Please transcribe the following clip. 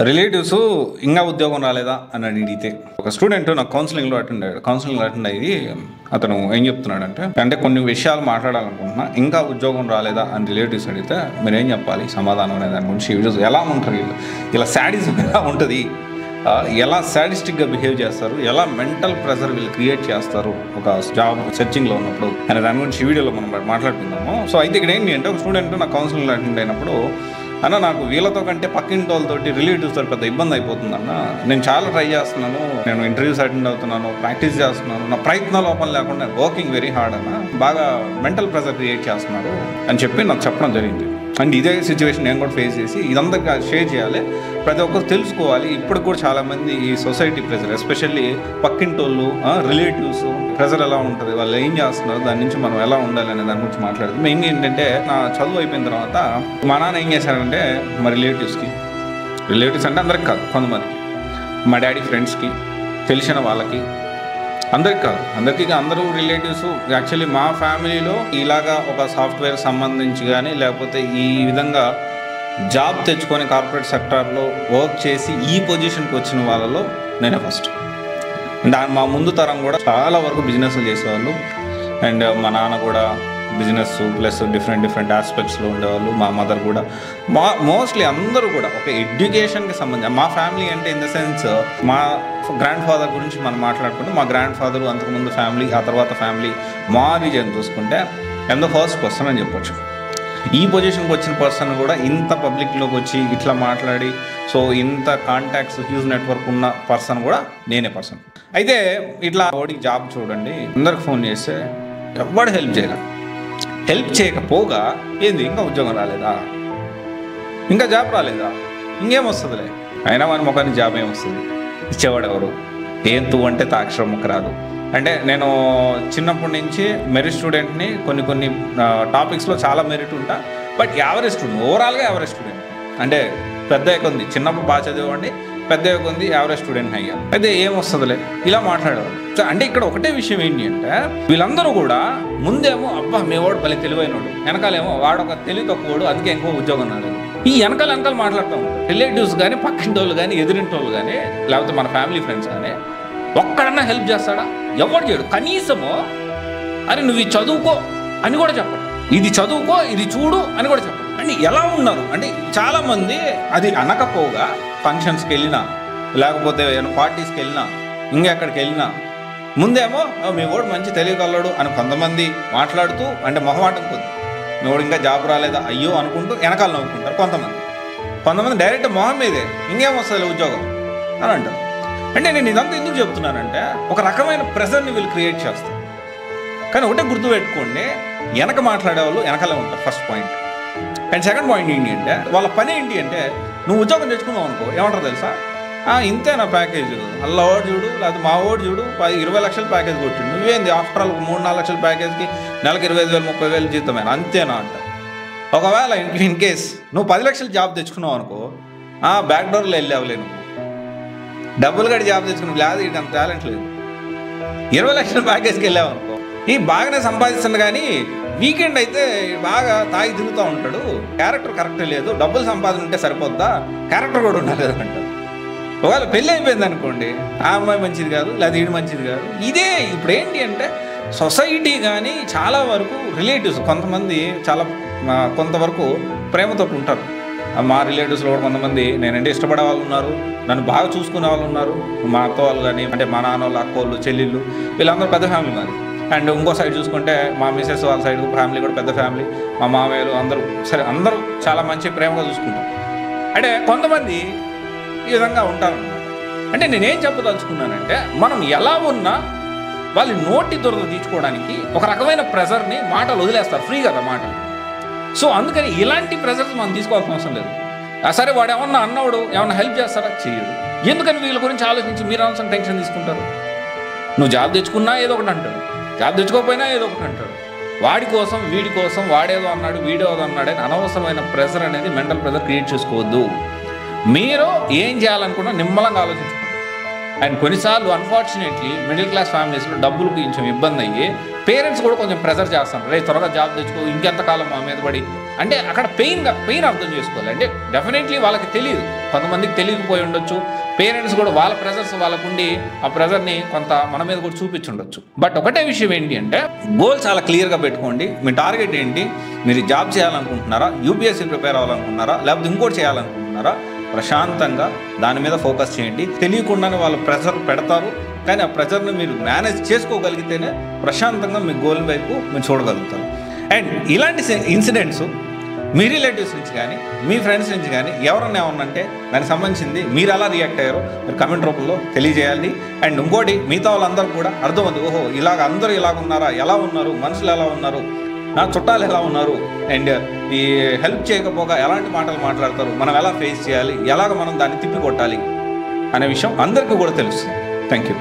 Relatives ఇంకా ఉద్యోగం రాలేదా అని అడిగితే ఒక స్టూడెంట్ నాకు కౌన్సిలింగ్లో అటెండ్ అయ్యి అతను ఏం చెప్తున్నాడంటే అంటే కొన్ని విషయాలు మాట్లాడాలనుకుంటున్నా ఇంకా ఉద్యోగం రాలేదా అని రిలేటివ్స్ అడిగితే మీరు ఏం చెప్పాలి సమాధానం అనే దాని గురించి వీడియోస్ ఎలా ఉంటుంది ఇలా శాడిజం ఎలా ఉంటుంది, ఎలా సాడిస్టిక్గా బిహేవ్ చేస్తారు, ఎలా మెంటల్ ప్రెషర్ వీళ్ళు క్రియేట్ చేస్తారు ఒక జాబ్ సెర్చింగ్లో ఉన్నప్పుడు అనే దాని గురించి వీడియోలో మనం మాట్లాడుకుందాము. సో అయితే ఇక్కడ ఏంటి అంటే ఒక స్టూడెంట్ నాకు కౌన్సిలింగ్లో అటెండ్ అయినప్పుడు అన్న నాకు వీళ్ళతో కంటే పక్కింటి వాళ్ళతోటి రిలేటివ్స్తో పెద్ద ఇబ్బంది అయిపోతుందన్న, నేను చాలా ట్రై చేస్తున్నాను, నేను ఇంటర్వ్యూస్ అటెండ్ అవుతున్నాను, ప్రాక్టీస్ చేస్తున్నాను, నా ప్రయత్న లోపం లేకుండా వర్కింగ్ వెరీ హార్డ్ అన్న, బాగా మెంటల్ ప్రెషర్ క్రియేట్ చేస్తున్నారు అని చెప్పి నాకు చెప్పడం జరిగింది. అండ్ ఇదే సిచ్యువేషన్ నేను కూడా ఫేస్ చేసి ఇదంతా షేర్ చేయాలి, ప్రతి ఒక్కరు తెలుసుకోవాలి. ఇప్పుడు కూడా చాలామంది ఈ సొసైటీ ప్రెజర్ ఎస్పెషల్లీ పక్కింటోళ్ళు రిలేటివ్స్ ప్రెజర్ ఎలా ఉంటుంది, వాళ్ళు ఏం చేస్తున్నారు, దాని నుంచి మనం ఎలా ఉండాలి అనే దాని గురించి మాట్లాడుతుంది. మెయిన్ ఏంటంటే నా చదువు అయిపోయిన తర్వాత మా నాన్న ఏం చేశారంటే మా రిలేటివ్స్ అంటే అందరికి కాదు, కొంతమందికి మా డాడీ ఫ్రెండ్స్కి తెలిసిన వాళ్ళకి అందరికి కాదు, అందరూ రిలేటివ్స్. యాక్చువల్లీ మా ఫ్యామిలీలో ఇలాగా ఒక సాఫ్ట్వేర్ సంబంధించి కానీ లేకపోతే ఈ విధంగా జాబ్ తెచ్చుకొని కార్పొరేట్ సెక్టార్లో వర్క్ చేసి ఈ పొజిషన్కి వచ్చిన వాళ్ళలో నేనే ఫస్ట్. మా ముందు తరం కూడా చాలా వరకు బిజినెస్లు చేసేవాళ్ళు. అండ్ మా నాన్న కూడా బిజినెస్ ప్లస్ డిఫరెంట్ ఆస్పెక్ట్స్లో ఉండేవాళ్ళు. మా మదర్ కూడా మోస్ట్లీ అందరూ కూడా ఒక ఎడ్యుకేషన్కి సంబంధించి మా ఫ్యామిలీ అంటే ఇన్ ద సెన్స్ మా గ్రాండ్ ఫాదర్ గురించి మనం మాట్లాడుకుంటే మా గ్రాండ్ ఫాదరు అంతకుముందు ఫ్యామిలీ ఆ తర్వాత ఫ్యామిలీ మా రీజన్ చూసుకుంటే ఐఎమ్ ద ఫస్ట్ పర్సన్ అని చెప్పొచ్చు. ఈ పొజిషన్కి వచ్చిన పర్సన్ కూడా ఇంత పబ్లిక్లోకి వచ్చి ఇట్లా మాట్లాడి సో ఇంత కాంటాక్ట్స్ హ్యూజ్ నెట్వర్క్ ఉన్న పర్సన్ కూడా నేనే పర్సన్. అయితే ఇట్లా వాడికి జాబ్ చూడండి అందరికి ఫోన్ చేస్తే ఎవడు హెల్ప్ చేయకపోగా ఏంది ఇంకా ఉద్యోగం రాలేదా, ఇంకా జాబ్ రాలేదా, ఇంకేం వస్తుందిలే, అయినా మన ముఖానికి జాబ్ ఏమొస్తుంది, ఇచ్చేవాడు ఎవరు, ఏం తూ అంటే తాక్షరం ముక్క రాదు. అంటే నేను చిన్నప్పటి నుంచి మెరిట్ స్టూడెంట్ని, కొన్ని టాపిక్స్లో చాలా మెరిట్ ఉంటా, బట్ యావరేజ్ స్టూడెంట్, ఓవరాల్గా యావరేజ్ స్టూడెంట్. అంటే పెద్ద కొంది చిన్నప్పుడు బాగా చదివండి, పెద్ద కొంది యావరేజ్ స్టూడెంట్ అయ్యాను. అయితే ఏం వస్తుందిలే ఇలా మాట్లాడేవాళ్ళు. అంటే ఇక్కడ ఒకటే విషయం ఏంటి అంటే వీళ్ళందరూ కూడా ముందేమో అబ్బా మేవాడు భలే తెలివైనోడు, వెనకాలేమో వాడొక తెలివి తక్కువడు అందుకే ఎక్కువ ఉద్యోగం రాలేదు. ఈ వెనకాల మాట్లాడుతూ ఉంటారు రిలేటివ్స్ కానీ పక్కింటి వాళ్ళు కానీ ఎదురింటి వాళ్ళు కానీ లేకపోతే మన ఫ్యామిలీ ఫ్రెండ్స్ కానీ ఒక్కడన్నా హెల్ప్ చేస్తాడా, ఎవరు చేయడు. కనీసము అరే నువ్వు ఇది చదువుకో అని కూడా చెప్పడు, ఇది చదువుకో ఇది చూడు అని కూడా చెప్పడు. అంటే ఎలా ఉన్నారు అంటే చాలామంది అది అనకపోగా ఫంక్షన్స్కి వెళ్ళినా లేకపోతే పార్టీస్కి వెళ్ళినా ఇంకెక్కడికి వెళ్ళినా ముందేమో మీ వాడు మంచి తెలియగలడు అని కొంతమంది మాట్లాడుతూ అంటే మొహమాటం కొద్ది మీ వాడు ఇంకా జాబ్ రాలేదా అయ్యో అనుకుంటూ వెనకాల నవ్వుకుంటారు. కొంతమంది డైరెక్ట్ మొహం మీదే ఇంకేం వస్తుంది ఉద్యోగం అని అంటారు. అంటే నేను ఇదంతా ఎందుకు చెప్తున్నానంటే ఒక రకమైన ప్రెషర్ని వీళ్ళు క్రియేట్ చేస్తారు. కానీ ఒకటే గుర్తుపెట్టుకోండి, వెనక మాట్లాడే వాళ్ళు వెనకాలే ఉంటారు first point. And second point ఏంటి అంటే వాళ్ళ పని ఏంటి అంటే నువ్వు ఉద్యోగం తెచ్చుకుందావు అనుకో ఏమంటారు తెలుసా, ఇంతే నా ప్యాకేజ్, అలా ఓడి చూడు లేకపోతే మా ఓడి చూడు 20 లక్షల ప్యాకేజ్ కొట్టిండు, నువ్వేంది ఆఫ్టర్ ఆల్ 3-4 లక్షల ప్యాకేజ్కి నెలకు 25,000-30,000 జీతమేనా అంతేనా అంట. ఒకవేళ ఇన్ కేస్ నువ్వు 10 లక్షల జాబ్ తెచ్చుకున్నావు అనుకో బ్యాక్ డోర్లో వెళ్ళావులే, నువ్వు డబ్బులు కట్టి జాబ్ తెచ్చుకున్నావు లేదు ఇటు అంత టాలెంట్ లేదు. 20 లక్షల ప్యాకేజ్కి వెళ్ళావు అనుకో ఈ బాగానే సంపాదిస్తుంది కానీ వీకెండ్ అయితే బాగా తాగి తిరుగుతూ ఉంటాడు, క్యారెక్టర్ కరెక్ట్ లేదు, డబ్బులు సంపాదన ఉంటే సరిపోద్దా క్యారెక్టర్ కూడా ఉండాలి అంటారు. ఒకవేళ పెళ్ళి అయిపోయింది అనుకోండి ఆ అమ్మాయి మంచిది కాదు లేదా వీడు మంచిది కాదు. ఇదే ఇప్పుడు ఏంటి అంటే సొసైటీ కానీ చాలా వరకు రిలేటివ్స్ కొంతమంది చాలా కొంతవరకు ప్రేమతో ఉంటారు. మా రిలేటివ్స్లో కూడా కొంతమంది నేనంటే ఇష్టపడే వాళ్ళు ఉన్నారు, నన్ను బాగా చూసుకునే వాళ్ళు ఉన్నారు. మా అత్త వాళ్ళు కానీ అంటే మా నాన్న వాళ్ళు అక్క వాళ్ళు చెల్లెళ్ళు వీళ్ళందరూ పెద్ద ఫ్యామిలీ మాది. అండ్ ఇంకో సైడ్ చూసుకుంటే మా మిసెస్ వాళ్ళ సైడ్ ఫ్యామిలీ కూడా పెద్ద ఫ్యామిలీ, మా మామయ్యలు అందరూ చాలా మంచి ప్రేమగా చూసుకుంటారు. అంటే కొంతమంది ఈ విధంగా ఉంటారన్నమాట. అంటే నేనేం చెప్పదలుచుకున్నానంటే మనం ఎలా ఉన్నా వాళ్ళ నోటి దొరద తీర్చుకోవడానికి ఒక రకమైన ప్రెజర్ని మాటలు వదిలేస్తారు, ఫ్రీ కదా మాటలు. సో అందుకని ఇలాంటి ప్రెజర్స్ మనం తీసుకోవాల్సిన అవసరం లేదు. సరే వాడు ఏమన్నా అన్నవాడు ఏమన్నా హెల్ప్ చేస్తారా, చేయడు. ఎందుకని వీళ్ళ గురించి ఆలోచించి మీరు అనవసరం టెన్షన్ తీసుకుంటారు. నువ్వు జాబ్ తెచ్చుకున్నా ఏదో ఒకటి అంటాడు, జాబ్ తెచ్చుకోకపోయినా ఏదో ఒకటి అంటాడు. వాడి కోసం వీడి కోసం వాడేదో అన్నాడు వీడేదో అన్నాడు అని అనవసరమైన ప్రెజర్ అనేది మెంటల్ ప్రెజర్ క్రియేట్ చేసుకోవద్దు. మీరు ఏం చేయాలనుకున్నా నిమ్మలంగా ఆలోచించుకోండి. అండ్ కొన్నిసార్లు అన్ఫార్చునేట్లీ మిడిల్ క్లాస్ ఫ్యామిలీస్లో డబ్బులు కొంచెం ఇబ్బంది అయ్యి పేరెంట్స్ కూడా కొంచెం ప్రెజర్ చేస్తారు, రే త్వరగా జాబ్ తెచ్చుకో ఇంకెంతకాలం మా మీద పడి అంటే అక్కడ పెయిన్ అర్థం చేసుకోవాలి. అంటే డెఫినెట్లీ వాళ్ళకి తెలియదు, కొంతమందికి తెలియకపోయి ఉండొచ్చు. పేరెంట్స్ కూడా వాళ్ళ ప్రెజర్స్ వాళ్ళకుండి ఆ ప్రెజర్ని కొంత మన మీద కూడా చూపించుండొచ్చు. బట్ ఒకటే విషయం ఏంటి అంటే గోల్ చాలా క్లియర్గా పెట్టుకోండి. మీ టార్గెట్ ఏంటి? మీరు జాబ్ చేయాలనుకుంటున్నారా, యూపీఎస్సీ ప్రిపేర్ అవ్వాలనుకుంటున్నారా, లేకపోతే ఇంకోటి చేయాలనుకుంటున్నారా? ప్రశాంతంగా దాని మీద ఫోకస్ చేయండి. తెలియకుండానే వాళ్ళు ప్రెషర్ పెడతారు, కానీ ఆ ప్రెషర్ని మీరు మేనేజ్ చేసుకోగలిగితేనే ప్రశాంతంగా మీ గోల్ వైపు మీరు చూడగలుగుతారు. అండ్ ఇలాంటి ఇన్సిడెంట్స్ మీ రిలేటివ్స్ నుంచి కానీ మీ ఫ్రెండ్స్ నుంచి కానీ ఎవరన్నా ఏమన్నంటే దానికి సంబంధించింది మీరు ఎలా రియాక్ట్ అయ్యారో మీరు కమెంట్ రూపంలో తెలియజేయాలి. అండ్ ఇంకోటి మిగతా వాళ్ళందరూ కూడా అర్థమవుతుంది, ఓహో ఇలాగ అందరూ ఇలాగ ఉన్నారా, ఎలా ఉన్నారు, మనుషులు ఎలా ఉన్నారు, నా చుట్టాలు ఎలా ఉన్నారు, అండ్ ఈ హెల్ప్ చేయకపోగా ఎలాంటి మాటలు మాట్లాడతారు, మనం ఎలా ఫేస్ చేయాలి, ఎలాగ మనం దాన్ని తిప్పికొట్టాలి అనే విషయం అందరికీ కూడా తెలుస్తుంది. Thank you.